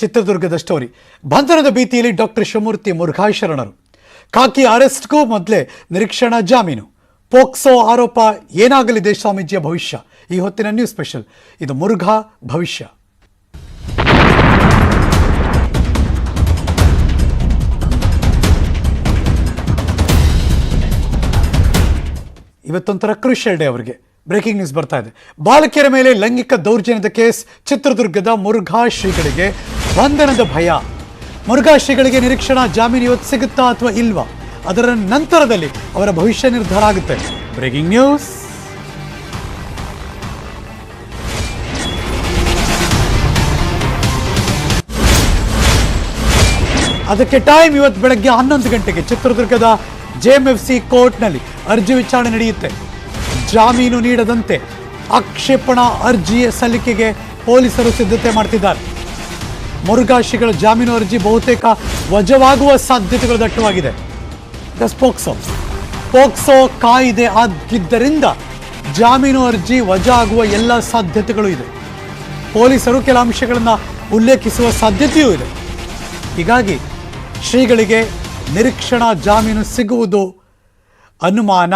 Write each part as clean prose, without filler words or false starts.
ಚಿತ್ರದುರ್ಗದ ಸ್ಟೋರಿ. ಬಂಧನದ ಭೀತಿಯಲ್ಲಿ ಡಾಕ್ಟರ್ ಶಿವಮೂರ್ತಿ ಮುರುಘಾ ಶರಣರು. ಖಾಕಿ ಅರೆಸ್ಟ್ಗೂ ಮೊದಲೇ ನಿರೀಕ್ಷಣಾ ಜಾಮೀನು. ಪೋಕ್ಸೋ ಆರೋಪ ಏನಾಗಲಿದೆ ಸ್ವಾಮೀಜಿಯ ಭವಿಷ್ಯ? ಈ ಹೊತ್ತಿನ ನ್ಯೂಸ್ ಸ್ಪೆಷಲ್. ಇದು ಮುರುಘಾ ಭವಿಷ್ಯ. ಇವತ್ತೊಂಥರ ಕ್ರೂಷಿಯಲ್ ಡೇ ಅವರಿಗೆ. ಬ್ರೇಕಿಂಗ್ ನ್ಯೂಸ್ ಬರ್ತಾ ಇದೆ. ಬಾಲಕಿಯರ ಮೇಲೆ ಲೈಂಗಿಕ ದೌರ್ಜನ್ಯದ ಕೇಸ್. ಚಿತ್ರದುರ್ಗದ ಮುರುಘಾ ಶ್ರೀಗಳಿಗೆ ಬಂಧನದ ಭಯ. ಮುರುಘಾ ಶ್ರೀಗಳಿಗೆ ನಿರೀಕ್ಷಣಾ ಜಾಮೀನು ಇವತ್ತು ಸಿಗುತ್ತಾ ಅಥವಾ ಇಲ್ವಾ? ಅದರ ನಂತರದಲ್ಲಿ ಅವರ ಭವಿಷ್ಯ ನಿರ್ಧಾರ ಆಗುತ್ತೆ. Breaking news. ಅದಕ್ಕೆ ಟೈಮ್ ಇವತ್ತು ಬೆಳಗ್ಗೆ 11 ಗಂಟೆಗೆ ಚಿತ್ರದುರ್ಗದ JMFC ಕೋರ್ಟ್ನಲ್ಲಿ ಅರ್ಜಿ ವಿಚಾರಣೆ ನಡೆಯುತ್ತೆ. ಜಾಮೀನು ನೀಡದಂತೆ ಆಕ್ಷೇಪಣಾ ಅರ್ಜಿ ಸಲ್ಲಿಕೆಗೆ ಪೊಲೀಸರು ಸಿದ್ಧತೆ ಮಾಡ್ತಿದ್ದಾರೆ. ಮುರುಘಾ ಶ್ರೀಗಳ ಜಾಮೀನು ಅರ್ಜಿ ಬಹುತೇಕ ವಜವಾಗುವ ಸಾಧ್ಯತೆಗಳು ದಟ್ಟವಾಗಿದೆ. ಪೋಕ್ಸೋ ಕಾಯಿದೆ ಆಗಿದ್ದರಿಂದ ಜಾಮೀನು ಅರ್ಜಿ ವಜಾ ಆಗುವ ಎಲ್ಲ ಸಾಧ್ಯತೆಗಳು ಇದೆ. ಪೊಲೀಸರು ಕೆಲ ಅಂಶಗಳನ್ನು ಉಲ್ಲೇಖಿಸುವ ಸಾಧ್ಯತೆಯೂ ಇದೆ. ಹೀಗಾಗಿ ಶ್ರೀಗಳಿಗೆ ನಿರೀಕ್ಷಣಾ ಜಾಮೀನು ಸಿಗುವುದು ಅನುಮಾನ.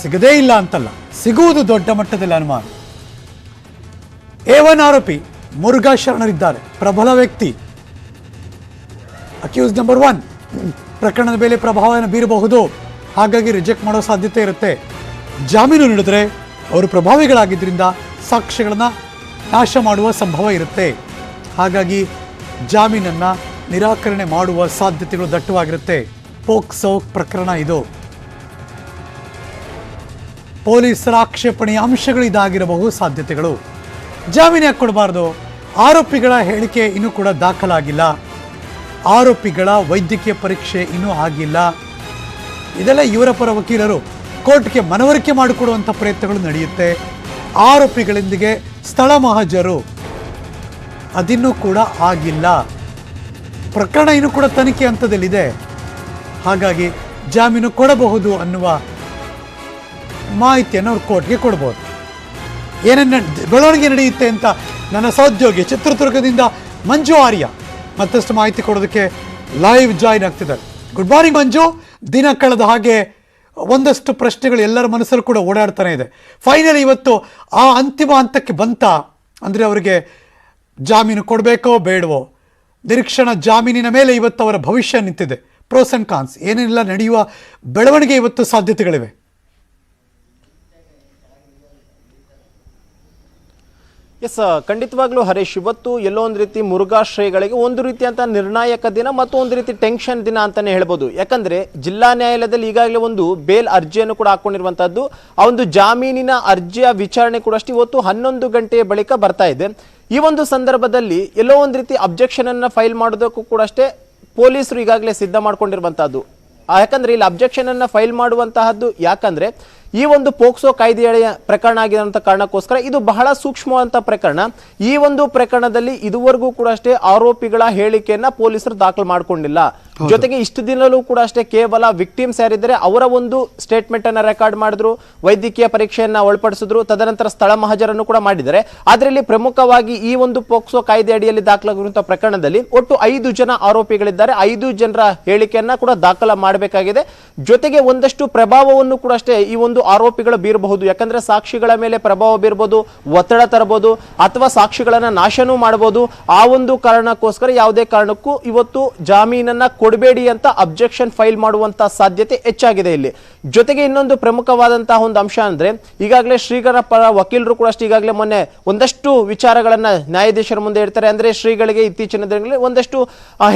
ಸಿಗದೇ ಇಲ್ಲ ಅಂತಲ್ಲ, ಸಿಗುವುದು ದೊಡ್ಡ ಮಟ್ಟದಲ್ಲಿ ಅನುಮಾನ. A1 ಆರೋಪಿ ಮುರುಘಾ ಶರಣರಿದ್ದಾರೆ. ಪ್ರಬಲ ವ್ಯಕ್ತಿ, ಅಕ್ಯೂಸ್ ನಂಬರ್ 1. ಪ್ರಕರಣದ ಮೇಲೆ ಪ್ರಭಾವವನ್ನು ಬೀರಬಹುದು, ಹಾಗಾಗಿ ರಿಜೆಕ್ಟ್ ಮಾಡೋ ಸಾಧ್ಯತೆ ಇರುತ್ತೆ. ಜಾಮೀನು ನೀಡಿದ್ರೆ ಅವರು ಪ್ರಭಾವಿಗಳಾಗಿದ್ದರಿಂದ ಸಾಕ್ಷ್ಯಗಳನ್ನು ನಾಶ ಮಾಡುವ ಸಂಭವ ಇರುತ್ತೆ. ಹಾಗಾಗಿ ಜಾಮೀನನ್ನು ನಿರಾಕರಣೆ ಮಾಡುವ ಸಾಧ್ಯತೆಗಳು ದಟ್ಟವಾಗಿರುತ್ತೆ. ಪೋಕ್ಸೋ ಪ್ರಕರಣ ಇದು. ಪೊಲೀಸರ ಆಕ್ಷೇಪಣೆಯ ಅಂಶಗಳು ಇದಾಗಿರಬಹುದು ಸಾಧ್ಯತೆಗಳು. ಜಾಮೀನು ಯಾಕೆ ಕೊಡಬಾರ್ದು? ಆರೋಪಿಗಳ ಹೇಳಿಕೆ ಇನ್ನೂ ಕೂಡ ದಾಖಲಾಗಿಲ್ಲ. ಆರೋಪಿಗಳ ವೈದ್ಯಕೀಯ ಪರೀಕ್ಷೆ ಇನ್ನೂ ಆಗಿಲ್ಲ. ಇದೆಲ್ಲ ಇವರ ಪರ ವಕೀಲರು ಕೋರ್ಟ್ಗೆ ಮನವರಿಕೆ ಮಾಡಿಕೊಡುವಂಥ ಪ್ರಯತ್ನಗಳು ನಡೆಯುತ್ತೆ. ಆರೋಪಿಗಳೊಂದಿಗೆ ಸ್ಥಳ ಮಹಜರು ಅದಿನ್ನೂ ಕೂಡ ಆಗಿಲ್ಲ. ಪ್ರಕರಣ ಇನ್ನೂ ಕೂಡ ತನಿಖೆ ಹಂತದಲ್ಲಿದೆ. ಹಾಗಾಗಿ ಜಾಮೀನು ಕೊಡಬಹುದು ಅನ್ನುವ ಮಾಹಿತಿಯನ್ನು ಅವ್ರು ಕೋರ್ಟ್ಗೆ ಕೊಡ್ಬೋದು. ಏನೇನು ಬೆಳವಣಿಗೆ ನಡೆಯುತ್ತೆ ಅಂತ ನನ್ನ ಸಹೋದ್ಯೋಗಿ ಚಿತ್ರದುರ್ಗದಿಂದ ಮಂಜು ಆರ್ಯ ಮತ್ತಷ್ಟು ಮಾಹಿತಿ ಕೊಡೋದಕ್ಕೆ ಲೈವ್ ಜಾಯಿನ್ ಆಗ್ತಿದ್ದಾರೆ. ಗುಡ್ ಮಾರ್ನಿಂಗ್ ಮಂಜು. ದಿನ ಕಳೆದ ಹಾಗೆ ಒಂದಷ್ಟು ಪ್ರಶ್ನೆಗಳು ಎಲ್ಲರ ಮನಸ್ಸಲ್ಲೂ ಕೂಡ ಓಡಾಡ್ತಾನೆ ಇದೆ. ಫೈನಲಿ ಇವತ್ತು ಆ ಅಂತಿಮ ಹಂತಕ್ಕೆ ಬಂತ ಅಂದರೆ ಅವರಿಗೆ ಜಾಮೀನು ಕೊಡಬೇಕೋ ಬೇಡವೋ? ನಿರೀಕ್ಷಣಾ ಜಾಮೀನಿನ ಮೇಲೆ ಇವತ್ತು ಅವರ ಭವಿಷ್ಯ ನಿಂತಿದೆ. ಪ್ರೋಸ್ ಆ್ಯಂಡ್ ಕಾನ್ಸ್ ಏನೆಲ್ಲ ನಡೆಯುವ ಬೆಳವಣಿಗೆ ಇವತ್ತು ಸಾಧ್ಯತೆಗಳಿವೆ. ಎಸ್, ಖಂಡಿತವಾಗ್ಲೂ ಹರೀಶ್, ಇವತ್ತು ಎಲ್ಲೋ ಒಂದು ರೀತಿ ಮುರುಘಾ ಶ್ರೀಗಳಿಗೆ ಒಂದು ರೀತಿಯಂತ ನಿರ್ಣಾಯಕ ದಿನ ಮತ್ತು ಒಂದು ರೀತಿ ಟೆನ್ಷನ್ ದಿನ ಅಂತಾನೆ ಹೇಳ್ಬೋದು. ಯಾಕಂದ್ರೆ ಜಿಲ್ಲಾ ನ್ಯಾಯಾಲಯದಲ್ಲಿ ಈಗಾಗಲೇ ಒಂದು ಬೇಲ್ ಅರ್ಜಿಯನ್ನು ಕೂಡ ಹಾಕೊಂಡಿರುವಂತಹದ್ದು. ಆ ಒಂದು ಜಾಮೀನಿನ ಅರ್ಜಿಯ ವಿಚಾರಣೆ ಕೂಡ ಅಷ್ಟೇ ಇವತ್ತು 11 ಗಂಟೆಯ ಬಳಿಕ ಬರ್ತಾ ಇದೆ. ಈ ಒಂದು ಸಂದರ್ಭದಲ್ಲಿ ಎಲ್ಲೋ ಒಂದು ರೀತಿ ಅಬ್ಜೆಕ್ಷನ್ ಅನ್ನ ಫೈಲ್ ಮಾಡೋದಕ್ಕೂ ಕೂಡ ಅಷ್ಟೇ ಪೊಲೀಸರು ಈಗಾಗಲೇ ಸಿದ್ಧ ಮಾಡ್ಕೊಂಡಿರುವಂತಹದ್ದು. ಯಾಕಂದ್ರೆ ಇಲ್ಲಿ ಅಬ್ಜೆಕ್ಷನ್ ಅನ್ನ ಫೈಲ್ ಮಾಡುವಂತಹದ್ದು ಯಾಕಂದ್ರೆ ಈ ಒಂದು ಪೋಕ್ಸೋ ಕಾಯ್ದೆಯ ಪ್ರಕರಣ ಆಗಿರುವಂತ ಕಾರಣಕ್ಕೋಸ್ಕರ ಇದು ಬಹಳ ಸೂಕ್ಷ್ಮವಾದಂತ ಪ್ರಕರಣ. ಈ ಒಂದು ಪ್ರಕರಣದಲ್ಲಿ ಇದುವರೆಗೂ ಕೂಡ ಅಷ್ಟೇ ಆರೋಪಿಗಳ ಹೇಳಿಕೆಯನ್ನ ಪೊಲೀಸರು ದಾಖಲು ಮಾಡಿಕೊಂಡಿಲ್ಲ. ಜೊತೆಗೆ ಇಷ್ಟು ದಿನಲೂ ಕೂಡ ಅಷ್ಟೇ ಕೇವಲ ವಿಕ್ಟಿಮ್ಸ್ ಯಾರಿದ್ದಾರೆ ಅವರ ಒಂದು ಸ್ಟೇಟ್ಮೆಂಟ್ ಅನ್ನ ರೆಕಾರ್ಡ್ ಮಾಡಿದ್ರು, ವೈದ್ಯಕೀಯ ಪರೀಕ್ಷೆಯನ್ನ ಒಳಪಡಿಸಿದ್ರು, ತದನಂತರ ಸ್ಥಳ ಮಹಜರನ್ನು ಕೂಡ ಮಾಡಿದ್ದಾರೆ. ಆದ್ರೆ ಇಲ್ಲಿ ಪ್ರಮುಖವಾಗಿ ಈ ಒಂದು ಪೋಕ್ಸೋ ಕಾಯ್ದೆ ಅಡಿಯಲ್ಲಿ ದಾಖಲಾಗಿರುವಂತಹ ಪ್ರಕರಣದಲ್ಲಿ ಒಟ್ಟು 5 ಜನ ಆರೋಪಿಗಳಿದ್ದಾರೆ. 5 ಜನರ ಹೇಳಿಕೆಯನ್ನ ಕೂಡ ದಾಖಲ ಮಾಡಬೇಕಾಗಿದೆ. ಜೊತೆಗೆ ಒಂದಷ್ಟು ಪ್ರಭಾವವನ್ನು ಕೂಡ ಅಷ್ಟೇ ಈ ಒಂದು ಆರೋಪಿಗಳು ಬೀರಬಹುದು. ಯಾಕಂದ್ರೆ ಸಾಕ್ಷಿಗಳ ಮೇಲೆ ಪ್ರಭಾವ ಬೀರಬಹುದು, ಒತ್ತಡ ತರಬಹುದು, ಅಥವಾ ಸಾಕ್ಷಿಗಳನ್ನ ನಾಶನೂ ಮಾಡಬಹುದು. ಆ ಒಂದು ಕಾರಣಕ್ಕೋಸ್ಕರ ಯಾವುದೇ ಕಾರಣಕ್ಕೂ ಇವತ್ತು ಜಾಮೀನನ್ನ ಕೊಡಬೇಡಿ ಅಂತ ಅಬ್ಜೆಕ್ಷನ್ ಫೈಲ್ ಮಾಡುವಂತ ಸಾಧ್ಯತೆ ಹೆಚ್ಚಾಗಿದೆ ಇಲ್ಲಿ. ಜೊತೆಗೆ ಇನ್ನೊಂದು ಪ್ರಮುಖವಾದಂತಹ ಒಂದು ಅಂಶ ಅಂದ್ರೆ ಈಗಾಗಲೇ ಶ್ರೀಗಳ ಪರ ವಕೀಲರು ಕೂಡ ಅಷ್ಟೇ ಈಗಾಗಲೇ ಮೊನ್ನೆ ಒಂದಷ್ಟು ವಿಚಾರಗಳನ್ನ ನ್ಯಾಯಾಧೀಶರ ಮುಂದೆ ಇಡ್ತಾರೆ. ಅಂದ್ರೆ ಶ್ರೀಗಳಿಗೆ ಇತ್ತೀಚಿನ ದಿನಗಳಲ್ಲಿ ಒಂದಷ್ಟು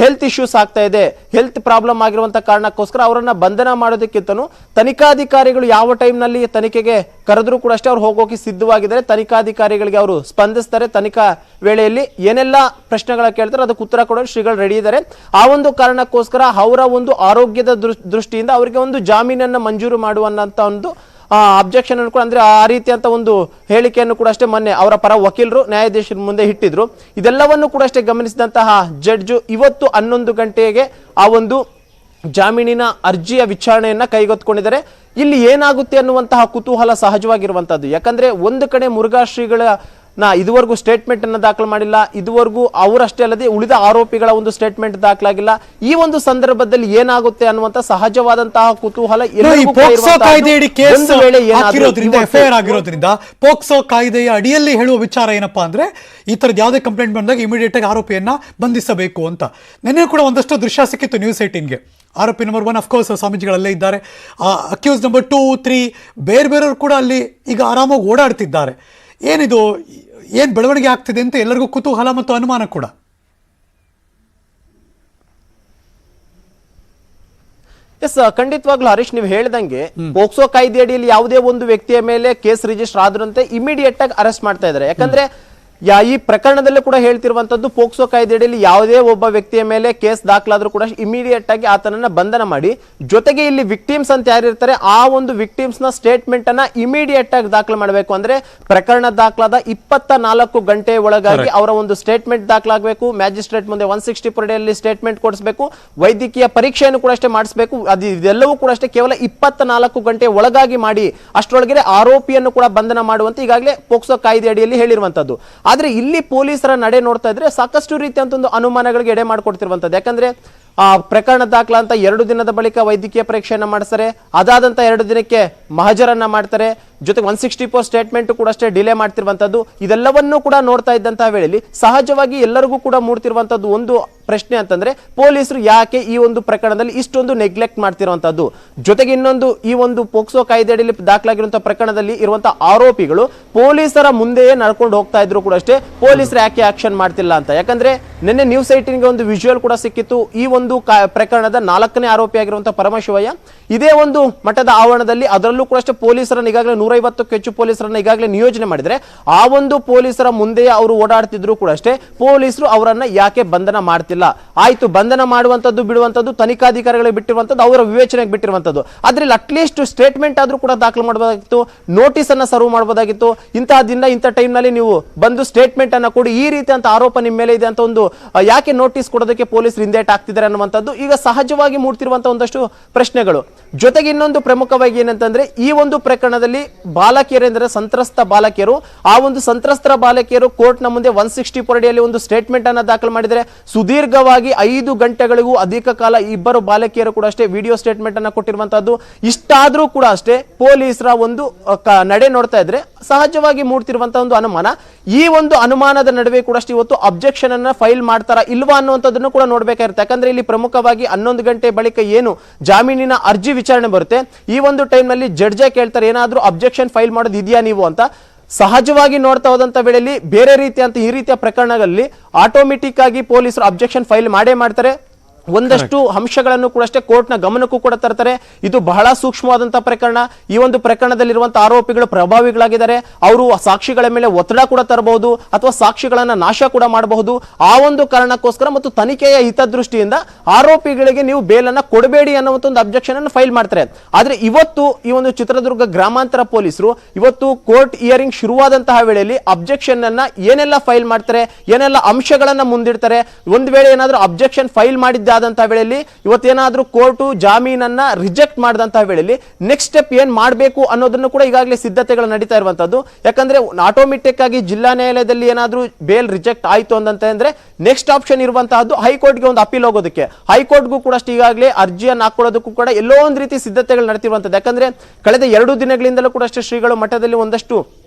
ಹೆಲ್ತ್ ಇಶ್ಯೂಸ್ ಆಗ್ತಾ ಇದೆ, ಹೆಲ್ತ್ ಪ್ರಾಬ್ಲಮ್ ಆಗಿರುವಂತ ಕಾರಣಕ್ಕೋಸ್ಕರ ಅವರನ್ನ ಬಂಧನ ಮಾಡೋದಕ್ಕಿಂತನೂ ತನಿಖಾಧಿಕಾರಿಗಳು ಯಾವ ಟೈಮ್ ನಲ್ಲಿ ತನಿಖೆಗೆ ಕರೆದ್ರು ಕೂಡ ಅಷ್ಟೇ ಅವ್ರು ಹೋಗೋಕೆ ಸಿದ್ಧವಾಗಿದ್ದಾರೆ. ತನಿಖಾಧಿಕಾರಿಗಳಿಗೆ ಅವರು ಸ್ಪಂದಿಸ್ತಾರೆ. ತನಿಖಾ ವೇಳೆಯಲ್ಲಿ ಏನೆಲ್ಲ ಪ್ರಶ್ನೆಗಳ ಕೇಳ್ತಾರೆ ಅದಕ್ಕೆ ಉತ್ತರ ಕೊಡಲು ಶ್ರೀಗಳು ರೆಡಿ ಇದ್ದಾರೆ. ಆ ಒಂದು ಕಾರಣಕ್ಕೋಸ್ಕರ ಅವರ ಒಂದು ಆರೋಗ್ಯದ ದೃಷ್ಟಿಯಿಂದ ಅವರಿಗೆ ಒಂದು ಜಾಮೀನನ್ನು ಮಂಜೂರು ಮಾಡುವಂತ ಒಂದು ಅಬ್ಜೆಕ್ಷನ್ ಅನ್ನು ಕೂಡ ಅಂದ್ರೆ ಆ ರೀತಿಯಂತ ಒಂದು ಹೇಳಿಕೆಯನ್ನು ಕೂಡ ಅಷ್ಟೇ ಮೊನ್ನೆ ಅವರ ಪರ ವಕೀಲರು ನ್ಯಾಯಾಧೀಶರ ಮುಂದೆ ಇಟ್ಟಿದ್ರು. ಇದೆಲ್ಲವನ್ನು ಕೂಡ ಅಷ್ಟೇ ಗಮನಿಸಿದಂತಹ ಜಡ್ಜು ಇವತ್ತು 11 ಗಂಟೆಗೆ ಆ ಒಂದು ಜಾಮೀನಿನ ಅರ್ಜಿಯ ವಿಚಾರಣೆಯನ್ನ ಕೈಗೆತ್ತಿಕೊಂಡಿದ್ದಾರೆ. ಇಲ್ಲಿ ಏನಾಗುತ್ತೆ ಅನ್ನುವಂತಹ ಕುತೂಹಲ ಸಹಜವಾಗಿರುವಂತದ್ದು. ಯಾಕಂದ್ರೆ ಒಂದು ಕಡೆ ಮುರುಘಾ ಶ್ರೀಗಳ ಇದುವರೆಗೂ ಸ್ಟೇಟ್ಮೆಂಟ್ ಅನ್ನು ದಾಖಲು ಮಾಡಿಲ್ಲ, ಇದುವರೆಗೂ ಅವರಷ್ಟೇ ಅಲ್ಲದೆ ಉಳಿದ ಆರೋಪಿಗಳ ಒಂದು ಸ್ಟೇಟ್ಮೆಂಟ್ ದಾಖಲಾಗಿಲ್ಲ. ಈ ಒಂದು ಸಂದರ್ಭದಲ್ಲಿ ಏನಾಗುತ್ತೆ ಅನ್ನುವಂತ ಸಹಜವಾದಂತಹ ಕುತೂಹಲ ಎಲ್ಲರಿಗೂ ಕೂಡ ಪೋಕ್ಸೋ ಕಾಯ್ದೆಯಡಿ ಕೇಸ್ ಒಂದು ವೇಳೆ ಹಾಕಿರೋದ್ರಿಂದ, ಎಫ್ಐಆರ್ ಆಗಿರೋದ್ರಿಂದ ಪೋಕ್ಸೋ ಕಾಯ್ದೆಯ ಅಡಿಯಲ್ಲಿ ಹೇಳುವ ವಿಚಾರ ಏನಪ್ಪಾ ಅಂದ್ರೆ ಈ ತರದ ಯಾವುದೇ ಕಂಪ್ಲೇಂಟ್ ಬಂದಾಗ ಇಮಿಡಿಯೇಟ್ ಆಗಿ ಆರೋಪಿಯನ್ನ ಬಂಧಿಸಬೇಕು ಅಂತ. ನಿನ್ನೆ ಕೂಡ ಒಂದಷ್ಟು ದೃಶ್ಯ ಸಿಕ್ಕಿತ್ತು ನ್ಯೂಸ್ 18ಗೆ. ಆರೋಪಿ ನಂಬರ್ 1 ಅಫ್ಕೋರ್ಸ್ ಸ್ವಾಮೀಜಿಗಳಲ್ಲೇ ಇದ್ದಾರೆ, ಅಕ್ಯೂಸ್ ನಂಬರ್ 2, 3 ಬೇರೆಯವರು ಕೂಡ ಅಲ್ಲಿ ಈಗ ಆರಾಮಾಗಿ ಓಡಾಡ್ತಿದ್ದಾರೆ. ಏನಿದು, ಏನ್ ಬೆಳವಣಿಗೆ ಆಗ್ತಿದೆ ಅಂತ ಎಲ್ಲರಿಗೂ ಕುತೂಹಲ ಮತ್ತು ಅನುಮಾನ ಕೂಡ. ಎಸ್, ಖಂಡಿತವಾಗ್ಲೂ ಹರೀಶ್, ನೀವು ಹೇಳ್ದಂಗೆ ಪೋಕ್ಸೋ ಕಾಯ್ದೆ ಅಡಿಯಲ್ಲಿ ಯಾವುದೇ ಒಂದು ವ್ಯಕ್ತಿಯ ಮೇಲೆ ಕೇಸ್ ರಿಜಿಸ್ಟರ್ ಆದ್ರಂತೆ ಇಮಿಡಿಯೇಟ್ ಆಗಿ ಅರೆಸ್ಟ್ ಮಾಡ್ತಾ ಇದ್ದಾರೆ. ಯಾಕಂದ್ರೆ ಈ ಪ್ರಕರಣದಲ್ಲೂ ಕೂಡ ಹೇಳ್ತಿರುವಂತದ್ದು ಪೋಕ್ಸೋ ಕಾಯ್ದೆಯಲ್ಲಿ ಯಾವುದೇ ಒಬ್ಬ ವ್ಯಕ್ತಿಯ ಮೇಲೆ ಕೇಸ್ ದಾಖಲಾದ್ರೂ ಕೂಡ ಇಮಿಡಿಯೇಟ್ ಆಗಿ ಆತನನ್ನ ಬಂಧನ ಮಾಡಿ, ಜೊತೆಗೆ ಇಲ್ಲಿ ವಿಕ್ಟಿಮ್ಸ್ ಅಂತ ಯಾರಿರ್ತಾರೆ ಆ ಒಂದು ವಿಕ್ಟಿಮ್ಸ್ ನ ಸ್ಟೇಟ್ಮೆಂಟ್ ಅನ್ನ ಇಮಿಡಿಯೇಟ್ ಆಗಿ ದಾಖಲು ಮಾಡಬೇಕು. ಅಂದ್ರೆ ಪ್ರಕರಣ ದಾಖಲಾದ 24 ಗಂಟೆ ಒಳಗಾಗಿ ಅವರ ಒಂದು ಸ್ಟೇಟ್ಮೆಂಟ್ ದಾಖಲಾಗಬೇಕು. ಮ್ಯಾಜಿಸ್ಟ್ರೇಟ್ ಮುಂದೆ 160 ಡೇಯಲ್ಲಿ ಸ್ಟೇಟ್ಮೆಂಟ್ ಕೊಡಿಸಬೇಕು. ವೈದ್ಯಕೀಯ ಪರೀಕ್ಷೆಯನ್ನು ಕೂಡ ಅಷ್ಟೇ ಮಾಡಿಸಬೇಕು. ಇದೆಲ್ಲವೂ ಕೂಡ ಅಷ್ಟೇ ಕೇವಲ 24 ಗಂಟೆ ಒಳಗಾಗಿ ಮಾಡಿ ಅಷ್ಟರೊಳಗೆ ಆರೋಪಿಯನ್ನು ಕೂಡ ಬಂಧನ ಮಾಡುವಂತೆ ಈಗಾಗಲೇ ಪೋಕ್ಸೋ ಕಾಯ್ದೆ ಅಡಿಯಲ್ಲಿ ಹೇಳಿರುವಂತದ್ದು. ಆದ್ರೆ ಇಲ್ಲಿ ಪೊಲೀಸರ ನಡೆ ನೋಡ್ತಾ ಇದ್ರೆ ಸಾಕಷ್ಟು ರೀತಿಯಂತ ಒಂದು ಅನುಮಾನಗಳಿಗೆ ಎಡೆ ಮಾಡಿಕೊಡ್ತಿರುವಂತದ್ದು. ಯಾಕಂದ್ರೆ ಪ್ರಕರಣ ದಾಖಲಾಂತ 2 ದಿನದ ಬಳಿಕ ವೈದ್ಯಕೀಯ ಪರೀಕ್ಷೆಯನ್ನ ಮಾಡಿಸ್ತಾರೆ, ಅದಾದಂತ 2 ದಿನಕ್ಕೆ ಮಹಜರನ್ನ ಮಾಡ್ತಾರೆ, ಜೊತೆಗೆ 164 ಸ್ಟೇಟ್ಮೆಂಟ್ ಕೂಡ ಅಷ್ಟೇ ಡಿಲೇ ಮಾಡ್ತಿರುವಂತದ್ದು. ಇದೆಲ್ಲವನ್ನೂ ಕೂಡ ನೋಡ್ತಾ ಇದ್ದಂತಹ ವೇಳೆಯಲ್ಲಿ ಸಹಜವಾಗಿ ಎಲ್ಲರಿಗೂ ಕೂಡ ಮೂಡ್ತಿರುವಂತದ್ದು ಒಂದು ಪ್ರಶ್ನೆ ಅಂತಂದ್ರೆ ಪೊಲೀಸರು ಯಾಕೆ ಈ ಒಂದು ಪ್ರಕರಣದಲ್ಲಿ ಇಷ್ಟೊಂದು ನೆಗ್ಲೆಕ್ಟ್ ಮಾಡ್ತಿರುವಂತದ್ದು. ಜೊತೆಗೆ ಇನ್ನೊಂದು, ಈ ಒಂದು ಪೋಕ್ಸೋ ಕಾಯ್ದೆ ಅಡಿಯಲ್ಲಿ ದಾಖಲಾಗಿರುವಂತಹ ಪ್ರಕರಣದಲ್ಲಿ ಇರುವಂತಹ ಆರೋಪಿಗಳು ಪೊಲೀಸರ ಮುಂದೆಯೇ ನಡ್ಕೊಂಡು ಹೋಗ್ತಾ ಇದ್ರು ಕೂಡ ಅಷ್ಟೇ ಪೊಲೀಸರು ಯಾಕೆ ಆಕ್ಷನ್ ಮಾಡ್ತಿಲ್ಲ ಅಂತ. ಯಾಕಂದ್ರೆ ನಿನ್ನೆ ನ್ಯೂಸ್ 18ಗೆ ಒಂದು ವಿಜುವಲ್ ಕೂಡ ಸಿಕ್ಕಿತ್ತು. ಈ ಒಂದು ಪ್ರಕರಣದ 4ನೇ ಆರೋಪಿಯಾಗಿರುವಂತಹ ಪರಮಶಿವಯ್ಯ ಇದೇ ಒಂದು ಮಠದ ಆವರಣದಲ್ಲಿ, ಅದರಲ್ಲೂ ಕೂಡ ಅಷ್ಟೇ ಪೊಲೀಸರನ್ನು ಈಗಾಗಲೇ 150ಕ್ಕೂ ಹೆಚ್ಚು ಪೊಲೀಸರನ್ನ ಈಗಾಗಲೇ ನಿಯೋಜನೆ ಮಾಡಿದ್ರೆ ಆ ಒಂದು ಪೊಲೀಸರ ಮುಂದೆಯೇ ಅವರು ಓಡಾಡ್ತಿದ್ರು ಕೂಡ ಅಷ್ಟೇ ಪೊಲೀಸರು ಅವರನ್ನ ಯಾಕೆ ಬಂಧನ ಮಾಡ್ತಿಲ್ಲ. ಆಯ್ತು, ಬಂಧನ ಮಾಡುವಂತದ್ದು ಬಿಡುವಂತದ್ದು ತನಿಖಾಧಿಕಾರಿಗಳಿಗೆ ಬಿಟ್ಟಿರುವಂತದ್ದು, ಅವರ ವಿವೇಚನೆಗೆ ಬಿಟ್ಟಿರುವಂತದ್ದು. ಅದ್ರಲ್ಲಿ ಅಟ್ಲೀಸ್ಟ್ ಸ್ಟೇಟ್ಮೆಂಟ್ ಆದ್ರೂ ಕೂಡ ದಾಖಲು ಮಾಡಬಹುದಾಗಿತ್ತು, ನೋಟಿಸ್ ಅನ್ನ ಸರ್ವ್ ಮಾಡಬಹುದಾಗಿತ್ತು. ಇಂತಹ ದಿನ ಇಂಥ ಟೈಮ್ ನಲ್ಲಿ ನೀವು ಬಂದು ಸ್ಟೇಟ್ಮೆಂಟ್ ಅನ್ನ ಕೊಡಿ, ಈ ರೀತಿ ಅಂತ ಆರೋಪ ನಿಮ್ಮ ಮೇಲೆ ಇದೆ ಅಂತ ಒಂದು ಯಾಕೆ ನೋಟಿಸ್ ಕೊಡೋದಕ್ಕೆ ಪೊಲೀಸರು ಹಿಂದೇಟ್ ಆಗ್ತಿದ್ದಾರೆ ಅನ್ನುವಂಥದ್ದು ಈಗ ಸಹಜವಾಗಿ ಮೂಡ್ತಿರುವಂತಹ ಒಂದಷ್ಟು ಪ್ರಶ್ನೆಗಳು. ಜೊತೆಗೆ ಇನ್ನೊಂದು ಪ್ರಮುಖವಾಗಿ ಏನಂತಂದ್ರೆ ಈ ಒಂದು ಪ್ರಕರಣದಲ್ಲಿ ಬಾಲಕಿಯರೆಂದರೆ ಸಂತ್ರಸ್ತ ಬಾಲಕಿಯರು, ಆ ಒಂದು ಸಂತ್ರಸ್ತರ ಬಾಲಕಿಯರು ಕೋರ್ಟ್ ನ ಮುಂದೆ 164 ಅಡಿಯಲ್ಲಿ ಒಂದು ಸ್ಟೇಟ್ಮೆಂಟ್ ಅನ್ನ ದಾಖಲು ಮಾಡಿದರೆ ಸುದೀರ್ಘವಾಗಿ 5 ಗಂಟೆಗಳಿಗೂ ಅಧಿಕ ಕಾಲ ಇಬ್ಬರು ಬಾಲಕಿಯರು ಕೂಡ ಅಷ್ಟೇ ವಿಡಿಯೋ ಸ್ಟೇಟ್ಮೆಂಟ್ ಅನ್ನ ಕೊಟ್ಟಿರುವಂತದ್ದು. ಇಷ್ಟಾದ್ರೂ ಕೂಡ ಅಷ್ಟೇ ಪೊಲೀಸರ ಒಂದು ನಡೆ ನೋಡ್ತಾ ಇದ್ರೆ ಸಹಜವಾಗಿ ಮೂಡ್ತಿರುವಂತಹ ಒಂದು ಅನುಮಾನ. ಈ ಒಂದು ಅನುಮಾನದ ನಡುವೆ ಕೂಡ ಅಷ್ಟೇ ಇವತ್ತು ಅಬ್ಜೆಕ್ಷನ್ ಅನ್ನ ಫೈಲ್ ಮಾಡ್ತಾರಾ ಇಲ್ವಾ ಅನ್ನುವಂಥದ್ದನ್ನು ಕೂಡ ನೋಡ್ಬೇಕಾಗಿರುತ್ತೆ. ಯಾಕಂದ್ರೆ ಇಲ್ಲಿ ಪ್ರಮುಖವಾಗಿ 11 ಗಂಟೆ ಬಳಿಕ ಏನು ಜಾಮೀನಿನ ಅರ್ಜಿ ವಿಚಾರಣೆ ಬರುತ್ತೆ, ಈ ಒಂದು ಟೈಮ್ ನಲ್ಲಿ ಜಡ್ಜೆ ಕೇಳ್ತಾರೆ ಏನಾದ್ರೂ ಅಬ್ಜೆಕ್ಷನ್ ಫೈಲ್ ಮಾಡೋದು ಇದೆಯಾ ನೀವು ಅಂತ. ಸಹಜವಾಗಿ ನೋಡ್ತಾ ಹೋದಂತ ವೇಳೆಯಲ್ಲಿ ಬೇರೆ ರೀತಿಯಂತ ಈ ರೀತಿಯ ಪ್ರಕರಣಗಳಲ್ಲಿ ಆಟೋಮೆಟಿಕ್ ಆಗಿ ಪೊಲೀಸರು ಅಬ್ಜೆಕ್ಷನ್ ಫೈಲ್ ಮಾಡೇ ಮಾಡ್ತಾರೆ. ಒಂದಷ್ಟು ಅಂಶಗಳನ್ನು ಕೂಡ ಅಷ್ಟೇ ಕೋರ್ಟ್ನ ಗಮನಕ್ಕೂ ಕೂಡ ತರ್ತಾರೆ. ಇದು ಬಹಳ ಸೂಕ್ಷ್ಮವಾದಂತಹ ಪ್ರಕರಣ. ಈ ಒಂದು ಪ್ರಕರಣದಲ್ಲಿರುವಂತಹ ಆರೋಪಿಗಳು ಪ್ರಭಾವಿಗಳಾಗಿದ್ದಾರೆ, ಅವರು ಸಾಕ್ಷಿಗಳ ಮೇಲೆ ಒತ್ತಡ ಕೂಡ ತರಬಹುದು ಅಥವಾ ಸಾಕ್ಷಿಗಳನ್ನ ನಾಶ ಕೂಡ ಮಾಡಬಹುದು. ಆ ಒಂದು ಕಾರಣಕ್ಕೋಸ್ಕರ ಮತ್ತು ತನಿಖೆಯ ಹಿತದೃಷ್ಟಿಯಿಂದ ಆರೋಪಿಗಳಿಗೆ ನೀವು ಬೇಲನ್ನ ಕೊಡಬೇಡಿ ಅನ್ನುವಂತ ಒಂದು ಅಬ್ಜೆಕ್ಷನ್ ಅನ್ನು ಫೈಲ್ ಮಾಡ್ತಾರೆ. ಆದ್ರೆ ಇವತ್ತು ಈ ಒಂದು ಚಿತ್ರದುರ್ಗ ಗ್ರಾಮಾಂತರ ಪೊಲೀಸರು ಇವತ್ತು ಕೋರ್ಟ್ ಹಿಯರಿಂಗ್ ಶುರುವಾದಂತಹ ವೇಳೆಯಲ್ಲಿ ಅಬ್ಜೆಕ್ಷನ್ ಅನ್ನ ಏನೆಲ್ಲ ಫೈಲ್ ಮಾಡ್ತಾರೆ, ಏನೆಲ್ಲ ಅಂಶಗಳನ್ನ ಮುಂದಿಡ್ತಾರೆ, ಒಂದ್ ವೇಳೆ ಏನಾದ್ರೂ ಅಬ್ಜೆಕ್ಷನ್ ಫೈಲ್ ಮಾಡಿದ್ದ ವೇಳೆಯಲ್ಲಿ ಇವತ್ತೇನಾದ್ರೂ ಕೋರ್ಟು ಜಾಮೀನನ್ನ ರಿಜೆಕ್ಟ್ ಮಾಡಿದಂತಹ ವೇಳೆಯಲ್ಲಿ ನೆಕ್ಸ್ಟ್ ಸ್ಟೆಪ್ ಏನ್ ಮಾಡಬೇಕು ಅನ್ನೋದನ್ನು ಕೂಡ ಈಗಾಗಲೇ ಸಿದ್ಧತೆಗಳು ನಡೀತಾ ಇರುವಂತದ್ದು. ಯಾಕಂದ್ರೆ ಆಟೋಮೆಟಿಕ್ ಆಗಿ ಜಿಲ್ಲಾ ನ್ಯಾಯಾಲಯದಲ್ಲಿ ಏನಾದ್ರೂ ಬೇಲ್ ರಿಜೆಕ್ಟ್ ಆಯ್ತು ಅಂದ್ರೆ ನೆಕ್ಸ್ಟ್ ಆಪ್ಷನ್ ಇರುವಂತಹದ್ದು ಹೈಕೋರ್ಟ್ಗೆ ಒಂದು ಅಪೀಲ್ ಹೋಗೋದಕ್ಕೆ. ಹೈಕೋರ್ಟ್ಗೂ ಕೂಡ ಅಷ್ಟು ಈಗಾಗಲೇ ಅರ್ಜಿಯನ್ನು ಹಾಕೊಳ್ಳೋದಕ್ಕೂ ಕೂಡ ಎಲ್ಲೋ ಒಂದು ರೀತಿ ಸಿದ್ಧತೆಗಳು ನಡೆತಿರುವಂತದ್ದು. ಯಾಕಂದ್ರೆ ಕಳೆದ 2 ದಿನಗಳಿಂದಲೂ ಕೂಡ ಅಷ್ಟೇ ಶ್ರೀಗಳು ಮಠದಲ್ಲಿ ಒಂದಷ್ಟು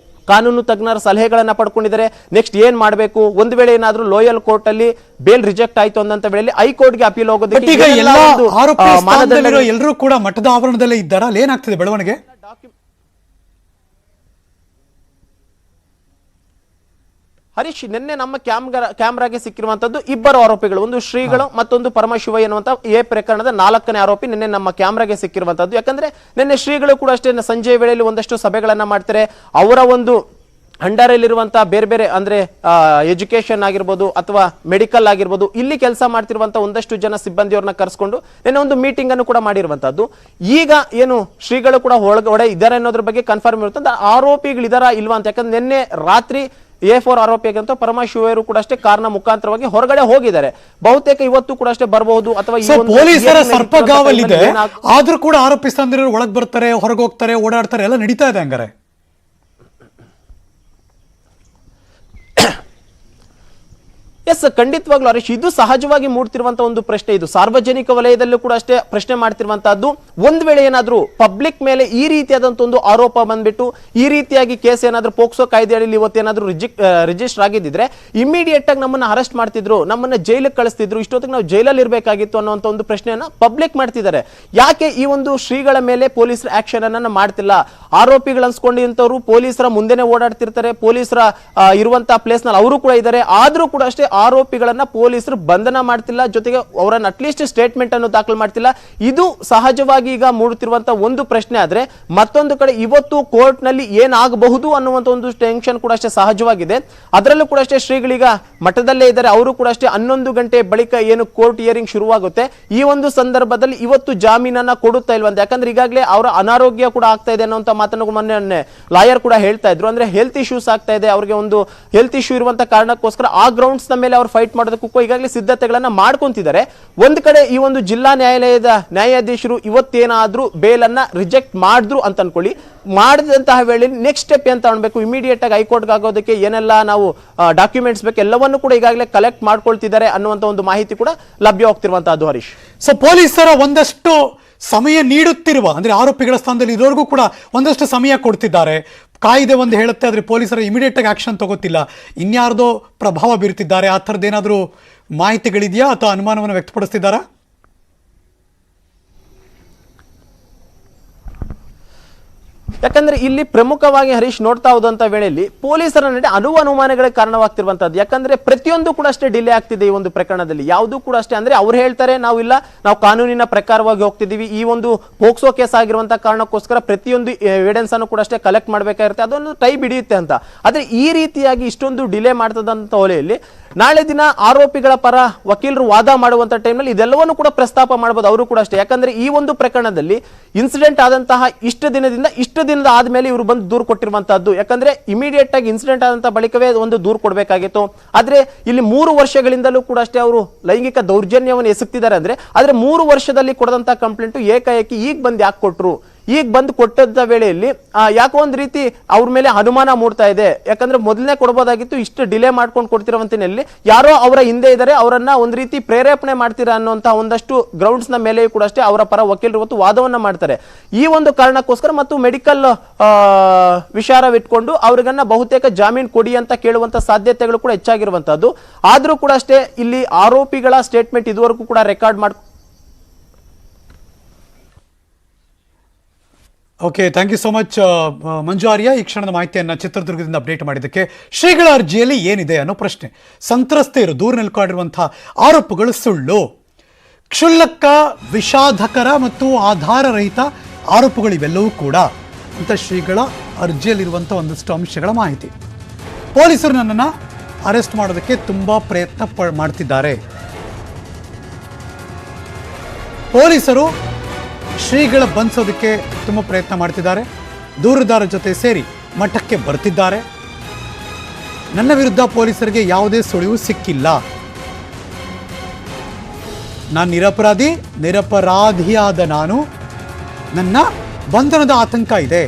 ಕಾನೂನು ತಜ್ಞರ ಸಲಹೆಗಳನ್ನ ಪಡ್ಕೊಂಡಿದ್ದಾರೆ. ನೆಕ್ಸ್ಟ್ ಏನ್ ಮಾಡಬೇಕು, ಒಂದು ವೇಳೆ ಏನಾದ್ರೂ ಲೋಯಲ್ ಕೋರ್ಟ್ ಅಲ್ಲಿ ಬೇಲ್ ರಿಜೆಕ್ಟ್ ಆಯ್ತು ಅಂತ ವೇಳೆಯಲ್ಲಿ ಹೈಕೋರ್ಟ್ಗೆ ಅಪೀಲ್ ಹೋಗೋದಕ್ಕೆ ಎಲ್ಲರೂ ಕೂಡ ಮಠದ ಆವರಣದಲ್ಲೇ ಇದ್ದಾರಾ? ಅಲ್ಲಿ ಏನಾಗ್ತದೆ ಬೆಳವಣಿಗೆ? ಹರೀಶ್, ನಿನ್ನೆ ನಮ್ಮ ಕ್ಯಾಮ್ರಾಗೆ ಸಿಕ್ಕಿರುವಂತದ್ದು ಇಬ್ಬರು ಆರೋಪಿಗಳು, ಒಂದು ಶ್ರೀಗಳು ಮತ್ತೊಂದು ಪರಮಶಿವ ಎನ್ನುವಂತ ಎ ಪ್ರಕರಣದ 4ನೇ ಆರೋಪಿ ನಿನ್ನೆ ನಮ್ಮ ಕ್ಯಾಮ್ರಾಗೆ ಸಿಕ್ಕಿರುವಂತದ್ದು. ಯಾಕಂದ್ರೆ ನಿನ್ನೆ ಶ್ರೀಗಳು ಕೂಡ ಅಷ್ಟೇ ಸಂಜೆ ವೇಳೆಯಲ್ಲಿ ಒಂದಷ್ಟು ಸಭೆಗಳನ್ನ ಮಾಡ್ತಾರೆ. ಅವರ ಒಂದು ಅಂಡರಲ್ಲಿರುವಂತಹ ಬೇರೆ ಬೇರೆ ಅಂದ್ರೆ ಎಜುಕೇಶನ್ ಆಗಿರ್ಬೋದು ಅಥವಾ ಮೆಡಿಕಲ್ ಆಗಿರ್ಬೋದು, ಇಲ್ಲಿ ಕೆಲಸ ಮಾಡ್ತಿರುವಂತಹ ಒಂದಷ್ಟು ಜನ ಸಿಬ್ಬಂದಿಯವ್ರನ್ನ ಕರೆಸ್ಕೊಂಡು ನಿನ್ನೆ ಒಂದು ಮೀಟಿಂಗ್ ಅನ್ನು ಕೂಡ ಮಾಡಿರುವಂತದ್ದು. ಈಗ ಏನು ಶ್ರೀಗಳು ಕೂಡ ಒಳಗಡೆ ಇದ್ದಾರೆ ಅನ್ನೋದ್ರ ಬಗ್ಗೆ ಕನ್ಫರ್ಮ್ ಇರುತ್ತೆ. ಆರೋಪಿಗಳಿದಾರಾ ಇಲ್ವಾ ಅಂತ, ಯಾಕಂದ್ರೆ ನಿನ್ನೆ ರಾತ್ರಿ A4 ಆರೋಪಿಯಾಗಿರುವಂತ ಪರಮಶಿವರು ಕೂಡ ಅಷ್ಟೇ ಕಾರಣ ಮುಖಾಂತರವಾಗಿ ಹೊರಗಡೆ ಹೋಗಿದ್ದಾರೆ. ಬಹುತೇಕ ಇವತ್ತು ಕೂಡ ಅಷ್ಟೇ ಬರಬಹುದು ಅಥವಾ ಪೊಲೀಸರ ಸರ್ಪಗಾವಲಿದೆ, ಆದ್ರೂ ಕೂಡ ಆರೋಪಿ ಸಂದಿರು ಒಳಗ್ ಬರ್ತಾರೆ, ಹೊರಗೆ ಹೋಗ್ತಾರೆ, ಓಡಾಡ್ತಾರೆ, ಎಲ್ಲ ನಡೀತಾ ಇದೆ ಹಂಗಾರೆ. ಎಸ್, ಖಂಡಿತವಾಗ್ಲೂ ಹರೀಶ್, ಇದು ಸಹಜವಾಗಿ ಮೂಡ್ತಿರುವಂತಹ ಒಂದು ಪ್ರಶ್ನೆ. ಇದು ಸಾರ್ವಜನಿಕ ವಲಯದಲ್ಲೂ ಕೂಡ ಅಷ್ಟೇ ಪ್ರಶ್ನೆ ಮಾಡ್ತಿರುವಂತಹದ್ದು. ಒಂದ್ ವೇಳೆ ಏನಾದ್ರೂ ಪಬ್ಲಿಕ್ ಮೇಲೆ ಈ ರೀತಿಯಾದಂತ ಒಂದು ಆರೋಪ ಬಂದ್ಬಿಟ್ಟು ಈ ರೀತಿಯಾಗಿ ಕೇಸ್ ಏನಾದ್ರೂ ಪೋಕ್ಸೋ ಕಾಯ್ದೆಯಲ್ಲಿ ಇವತ್ತೇನಾದ್ರೂ ರಿಜಿಸ್ಟರ್ ಆಗಿದ್ದಿದ್ರೆ ಇಮಿಡಿಯೇಟ್ ಆಗಿ ನಮ್ಮನ್ನ ಅರೆಸ್ಟ್ ಮಾಡ್ತಿದ್ರು, ನಮ್ಮನ್ನ ಜೈಲಿಗೆ ಕಳಿಸ್ತಿದ್ರು, ಇಷ್ಟೊತ್ತಿಗೆ ನಾವು ಜೈಲಲ್ಲಿ ಇರಬೇಕಾಗಿತ್ತು ಅನ್ನುವಂತ ಒಂದು ಪ್ರಶ್ನೆಯನ್ನ ಪಬ್ಲಿಕ್ ಮಾಡ್ತಿದ್ದಾರೆ. ಯಾಕೆ ಈ ಒಂದು ಶ್ರೀಗಳ ಮೇಲೆ ಪೊಲೀಸರ ಆಕ್ಷನ್ ಅನ್ನ ಮಾಡ್ತಿಲ್ಲ? ಆರೋಪಿಗಳು ಅನ್ಸ್ಕೊಂಡಿಂತವ್ರು ಪೊಲೀಸರ ಮುಂದೆನೆ ಓಡಾಡ್ತಿರ್ತಾರೆ, ಪೊಲೀಸರ ಇರುವಂತಹ ಪ್ಲೇಸ್ ನಲ್ಲಿ ಅವರು ಕೂಡ ಇದ್ದಾರೆ. ಆದ್ರೂ ಕೂಡ ಅಷ್ಟೇ ಆರೋಪಿಗಳನ್ನ ಪೊಲೀಸರು ಬಂಧನ ಮಾಡ್ತಿಲ್ಲ, ಜೊತೆಗೆ ಅವರನ್ನ ಅಟ್ಲೀಸ್ಟ್ ಸ್ಟೇಟ್ಮೆಂಟ್ ಅನ್ನು ದಾಖಲು ಮಾಡ್ತಿಲ್ಲ. ಇದು ಸಹಜವಾಗಿ ಈಗ ಮೂಡುತ್ತಿರುವಂತಹ ಒಂದು ಪ್ರಶ್ನೆ. ಆದ್ರೆ ಮತ್ತೊಂದು ಕಡೆ ಇವತ್ತು ಕೋರ್ಟ್ ನಲ್ಲಿ ಏನಾಗಬಹುದು ಅನ್ನುವಂತ ಒಂದು ಟೆನ್ಷನ್ ಕೂಡ ಅಷ್ಟೇ ಸಹಜವಾಗಿದೆ. ಅದರಲ್ಲೂ ಕೂಡ ಅಷ್ಟೇ ಶ್ರೀಗಳೀಗ ಮಠದಲ್ಲೇ ಇದ್ದಾರೆ. ಅವರು ಕೂಡ ಅಷ್ಟೇ 11 ಗಂಟೆ ಬಳಿಕ ಏನು ಕೋರ್ಟ್ ಹಿಯರಿಂಗ್ ಶುರುವಾಗುತ್ತೆ, ಈ ಒಂದು ಸಂದರ್ಭದಲ್ಲಿ ಇವತ್ತು ಜಾಮೀನನ್ನ ಕೊಡುತ್ತಾ ಇಲ್ವಂತ. ಯಾಕಂದ್ರೆ ಈಗಾಗಲೇ ಅವರ ಅನಾರೋಗ್ಯ ಕೂಡ ಆಗ್ತಾ ಇದೆ ಅನ್ನುವಂತ ಮಾತನ್ನು ಮೊನ್ನೆ ಲಾಯರ್ ಕೂಡ ಹೇಳ್ತಾ ಇದ್ರು. ಅಂದ್ರೆ ಹೆಲ್ತ್ ಇಶ್ಯೂಸ್ ಆಗ್ತಾ ಇದೆ, ಅವರಿಗೆ ಒಂದು ಹೆಲ್ತ್ ಇಶ್ಯೂ ಇರುವಂತ ಕಾರಣಕ್ಕೋಸ್ಕರ ಆ ಗ್ರೌಂಡ್ಸ್ ನ ಮೇಲೆ ಅವ್ರು ಫೈಟ್ ಮಾಡೋದಕ್ಕೂ ಈಗಾಗಲೇ ಸಿದ್ಧತೆಗಳನ್ನ ಮಾಡ್ಕೊಂತಿದ್ದಾರೆ. ಒಂದ್ ಕಡೆ ಈ ಒಂದು ಜಿಲ್ಲಾ ನ್ಯಾಯಾಲಯದ ನ್ಯಾಯಾಧೀಶರು ಇವತ್ತೇನಾದ್ರೂ ಬೇಲ್ ಅನ್ನ ರಿಜೆಕ್ಟ್ ಮಾಡಿದ್ರು ಅಂತ ಅನ್ಕೊಳ್ಳಿ, ಮಾಡಿದಂತಹ ವೇಳೆಯಲ್ಲಿ ನೆಕ್ಸ್ಟ್ ಸ್ಟೆಪ್ ಅಂತ ಅನ್ಬೇಕು, ಇಮಿಡಿಯೇಟ್ ಆಗಿ ಹೈಕೋರ್ಟ್ಗೆ ಆಗೋದಕ್ಕೆ ಏನೆಲ್ಲ ನಾವು ಡಾಕ್ಯುಮೆಂಟ್ಸ್ ಬೇಕು ಎಲ್ಲವನ್ನೂ ಕೂಡ ಈಗಾಗಲೇ ಕಲೆಕ್ಟ್ ಮಾಡ್ಕೊಳ್ತಿದ್ದಾರೆ ಅನ್ನುವಂತ ಒಂದು ಮಾಹಿತಿ ಕೂಡ ಲಭ್ಯವಾಗ್ತಿರುವಂತಹದ್ದು ಹರೀಶ್. ಸೊ ಪೊಲೀಸರ ಒಂದಷ್ಟು ಸಮಯ ನೀಡುತ್ತಿರುವ, ಅಂದ್ರೆ ಆರೋಪಿಗಳ ಸ್ಥಾನದಲ್ಲಿ ಇರೋರ್ಗೂ ಕೂಡ ಒಂದಷ್ಟು ಸಮಯ ಕೊಡ್ತಿದ್ದಾರೆ. ಕಾಯ್ದೆ ಒಂದು ಹೇಳುತ್ತೆ, ಆದರೆ ಪೊಲೀಸರು ಇಮಿಡಿಯೇಟ್ ಆಗಿ ಆಕ್ಷನ್ ತಗೋತಿಲ್ಲ, ಇನ್ಯಾರ್ದೋ ಪ್ರಭಾವ ಬೀರುತ್ತಿದ್ದಾರೆ, ಆ ಥರದ್ದೇನಾದರೂ ಮಾಹಿತಿಗಳಿದೆಯಾ ಅಥವಾ ಅನುಮಾನವನ್ನು ವ್ಯಕ್ತಪಡಿಸ್ತಿದ್ದಾರಾ? ಯಾಕಂದ್ರೆ ಇಲ್ಲಿ ಪ್ರಮುಖವಾಗಿ ಹರೀಶ್ ನೋಡ್ತಾ ಹೋದಂತ ವೇಳೆಯಲ್ಲಿ ಪೊಲೀಸರ ನಡೆ ಅನುಮಾನಗಳಿಗೆ ಕಾರಣವಾಗ್ತಿರುವಂತದ್ದು. ಯಾಕಂದ್ರೆ ಪ್ರತಿಯೊಂದು ಕೂಡ ಅಷ್ಟೇ ಡಿಲೇ ಆಗ್ತಿದೆ ಈ ಒಂದು ಪ್ರಕರಣದಲ್ಲಿ. ಯಾವುದು ಕೂಡ ಅಷ್ಟೇ ಅಂದ್ರೆ ಅವ್ರು ಹೇಳ್ತಾರೆ ನಾವು ಕಾನೂನಿನ ಪ್ರಕಾರವಾಗಿ ಹೋಗ್ತಿದೀವಿ, ಈ ಒಂದು ಪೋಕ್ಸೋ ಕೇಸ್ ಆಗಿರುವಂತಹ ಕಾರಣಕ್ಕೋಸ್ಕರ ಪ್ರತಿಯೊಂದು ಎವಿಡೆನ್ಸ್ ಅನ್ನು ಕೂಡ ಅಷ್ಟೇ ಕಲೆಕ್ಟ್ ಮಾಡಬೇಕಾಗಿರುತ್ತೆ, ಅದೊಂದು ಟೈಮ್ ಹಿಡಿಯುತ್ತೆ ಅಂತ. ಆದ್ರೆ ಈ ರೀತಿಯಾಗಿ ಇಷ್ಟೊಂದು ಡಿಲೇ ಮಾಡ್ತದಂತ ಹೊಲೆಯಲ್ಲಿ ನಾಳೆ ದಿನ ಆರೋಪಿಗಳ ಪರ ವಕೀಲರು ವಾದ ಮಾಡುವಂತ ಟೈಮ್ನಲ್ಲಿ ಇದೆಲ್ಲವನ್ನು ಕೂಡ ಪ್ರಸ್ತಾಪ ಮಾಡಬಹುದು ಅವರು ಕೂಡ ಅಷ್ಟೇ. ಯಾಕಂದ್ರೆ ಈ ಒಂದು ಪ್ರಕರಣದಲ್ಲಿ ಇನ್ಸಿಡೆಂಟ್ ಆದಂತಹ ಇಷ್ಟು ದಿನದ ಆದ್ಮೇಲೆ ಇವರು ಬಂದು ದೂರು ಕೊಟ್ಟಿರುವಂತಹದ್ದು. ಯಾಕಂದ್ರೆ ಇಮಿಡಿಯೇಟ್ ಆಗಿ ಇನ್ಸಿಡೆಂಟ್ ಆದಂತಹ ಬಳಿಕವೇ ಒಂದು ದೂರು ಕೊಡಬೇಕಾಗಿತ್ತು. ಆದ್ರೆ ಇಲ್ಲಿ 3 ವರ್ಷಗಳಿಂದಲೂ ಕೂಡ ಅಷ್ಟೇ ಅವರು ಲೈಂಗಿಕ ದೌರ್ಜನ್ಯವನ್ನು ಎಸಗ್ತಿದ್ದಾರೆ. ಆದ್ರೆ 3 ವರ್ಷದಲ್ಲಿ ಕೊಡದಂತಹ ಕಂಪ್ಲೇಂಟ್ ಏಕಾಏಕಿ ಈಗ ಬಂದು ಯಾಕೆ ಕೊಟ್ರು? ಈಗ ಬಂದು ಕೊಟ್ಟಂತ ವೇಳೆಯಲ್ಲಿ ಯಾಕೋ ಒಂದ್ ರೀತಿ ಅವ್ರ ಮೇಲೆ ಅನುಮಾನ ಮೂಡ್ತಾ ಇದೆ. ಯಾಕಂದ್ರೆ ಮೊದಲನೇ ಕೊಡಬಹುದಾಗಿತ್ತು, ಇಷ್ಟು ಡಿಲೇ ಮಾಡ್ಕೊಂಡು ಕೊಡ್ತಿರುವಂತಿನಲ್ಲಿ ಯಾರೋ ಅವರ ಹಿಂದೆ ಇದ್ದಾರೆ, ಅವರನ್ನ ಒಂದ್ ರೀತಿ ಪ್ರೇರೇಪಣೆ ಮಾಡ್ತೀರಾ ಅನ್ನುವಂತ ಒಂದಷ್ಟು ಗ್ರೌಂಡ್ಸ್ ನ ಮೇಲೆ ಕೂಡ ಅಷ್ಟೇ ಅವರ ಪರ ವಕೀಲರು ಇವತ್ತು ವಾದವನ್ನ ಮಾಡ್ತಾರೆ. ಈ ಒಂದು ಕಾರಣಕ್ಕೋಸ್ಕರ ಮತ್ತು ಮೆಡಿಕಲ್ ವಿಚಾರವಿಟ್ಕೊಂಡು ಅವ್ರಿಗನ್ನ ಬಹುತೇಕ ಜಾಮೀನು ಕೊಡಿ ಅಂತ ಕೇಳುವಂತ ಸಾಧ್ಯತೆಗಳು ಕೂಡ ಹೆಚ್ಚಾಗಿರುವಂತದ್ದು. ಆದ್ರೂ ಕೂಡ ಅಷ್ಟೇ ಇಲ್ಲಿ ಆರೋಪಿಗಳ ಸ್ಟೇಟ್ಮೆಂಟ್ ಇದುವರೆಗೂ ಕೂಡ ರೆಕಾರ್ಡ್ ಮಾಡಿ. Okay, thank you so much Manju Arya, ಈ ಕ್ಷಣದ ಮಾಹಿತಿಯನ್ನು ಚಿತ್ರದುರ್ಗದಿಂದ ಅಪ್ಡೇಟ್ ಮಾಡಿದ್ದಕ್ಕೆ. ಶ್ರೀಗಳ ಅರ್ಜಿಯಲ್ಲಿ ಏನಿದೆ ಅನ್ನೋ ಪ್ರಶ್ನೆ. ಸಂತ್ರಸ್ತೆಯರು ದೂರು ನೆಲೆಕೊಂಡಿರುವಂತಹ ಆರೋಪಗಳು ಸುಳ್ಳು, ಕ್ಷುಲ್ಲಕ, ವಿಷಾದಕರ ಮತ್ತು ಆಧಾರರಹಿತ ಆರೋಪಗಳಿವೆಲ್ಲವೂ ಕೂಡ ಅಂತ ಶ್ರೀಗಳ ಅರ್ಜಿಯಲ್ಲಿರುವಂಥ ಒಂದಷ್ಟು ಅಂಶಗಳ ಮಾಹಿತಿ. ಪೊಲೀಸರು ನನ್ನನ್ನು ಅರೆಸ್ಟ್ ಮಾಡೋದಕ್ಕೆ ತುಂಬ ಪ್ರಯತ್ನ ಮಾಡ್ತಿದ್ದಾರೆ. ಪೊಲೀಸರು ಶ್ರೀಗಳ ಬಂಧಿಸೋದಕ್ಕೆ ತುಂಬ ಪ್ರಯತ್ನ ಮಾಡ್ತಿದ್ದಾರೆ. ದೂರುದಾರ ಜೊತೆ ಸೇರಿ ಮಠಕ್ಕೆ ಬರ್ತಿದ್ದಾರೆ. ನನ್ನ ವಿರುದ್ಧ ಪೊಲೀಸರಿಗೆ ಯಾವುದೇ ಸುಳಿವು ಸಿಕ್ಕಿಲ್ಲ. ನಾನು ನಿರಪರಾಧಿಯಾದ ನಾನು, ನನ್ನ ಬಂಧನದ ಆತಂಕ ಇದೆ.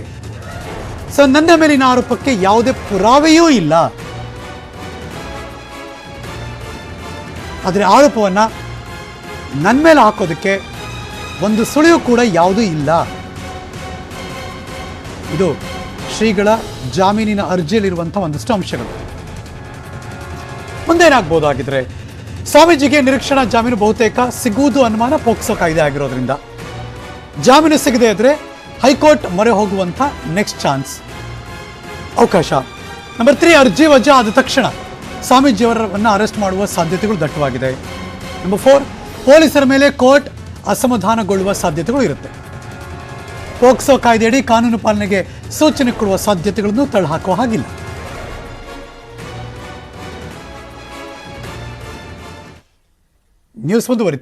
ಸೊ ನನ್ನ ಮೇಲಿನ ಆರೋಪಕ್ಕೆ ಯಾವುದೇ ಪುರಾವೆಯೂ ಇಲ್ಲ. ಆದರೆ ಆರೋಪವನ್ನು ನನ್ನ ಮೇಲೆ ಹಾಕೋದಕ್ಕೆ ಒಂದು ಸುಳಿವು ಕೂಡ ಯಾವುದೂ ಇಲ್ಲ. ಇದು ಶ್ರೀಗಳ ಜಾಮೀನಿನ ಅರ್ಜಿಯಲ್ಲಿರುವಂಥ ಒಂದಷ್ಟು ಅಂಶಗಳು. ಮುಂದೇನಾಗ್ಬೋದಾಗಿದ್ರೆ, ಸ್ವಾಮೀಜಿಗೆ ನಿರೀಕ್ಷಣಾ ಜಾಮೀನು ಬಹುತೇಕ ಸಿಗುವುದು ಅನುಮಾನ, ಪೋಕ್ಸೋ ಕಾಯ್ದೆ ಆಗಿರೋದ್ರಿಂದ. ಜಾಮೀನು ಸಿಗದೇ ಇದ್ರೆ ಹೈಕೋರ್ಟ್ ಮೊರೆ ಹೋಗುವಂಥ ನೆಕ್ಸ್ಟ್ ಚಾನ್ಸ್ ಅವಕಾಶ. ನಂಬರ್ 3, ಅರ್ಜಿ ವಜಾ ಆದ ತಕ್ಷಣ ಸ್ವಾಮೀಜಿಯವರನ್ನು ಅರೆಸ್ಟ್ ಮಾಡುವ ಸಾಧ್ಯತೆಗಳು ದಟ್ಟವಾಗಿದೆ. ನಂಬರ್ 4, ಪೊಲೀಸರ ಮೇಲೆ ಕೋರ್ಟ್ ಅಸಮಾಧಾನಗೊಳ್ಳುವ ಸಾಧ್ಯತೆಗಳು ಇರುತ್ತೆ. ಪೋಕ್ಸೋ ಕಾಯ್ದೆಯಡಿ ಕಾನೂನು ಪಾಲನೆಗೆ ಸೂಚನೆ ಕೊಡುವ ಸಾಧ್ಯತೆಗಳನ್ನು ತಳ್ಳಹಾಕುವ ಹಾಗಿಲ್ಲ. ನ್ಯೂಸ್ ಮುಂದುವರಿಯುತ್ತೆ.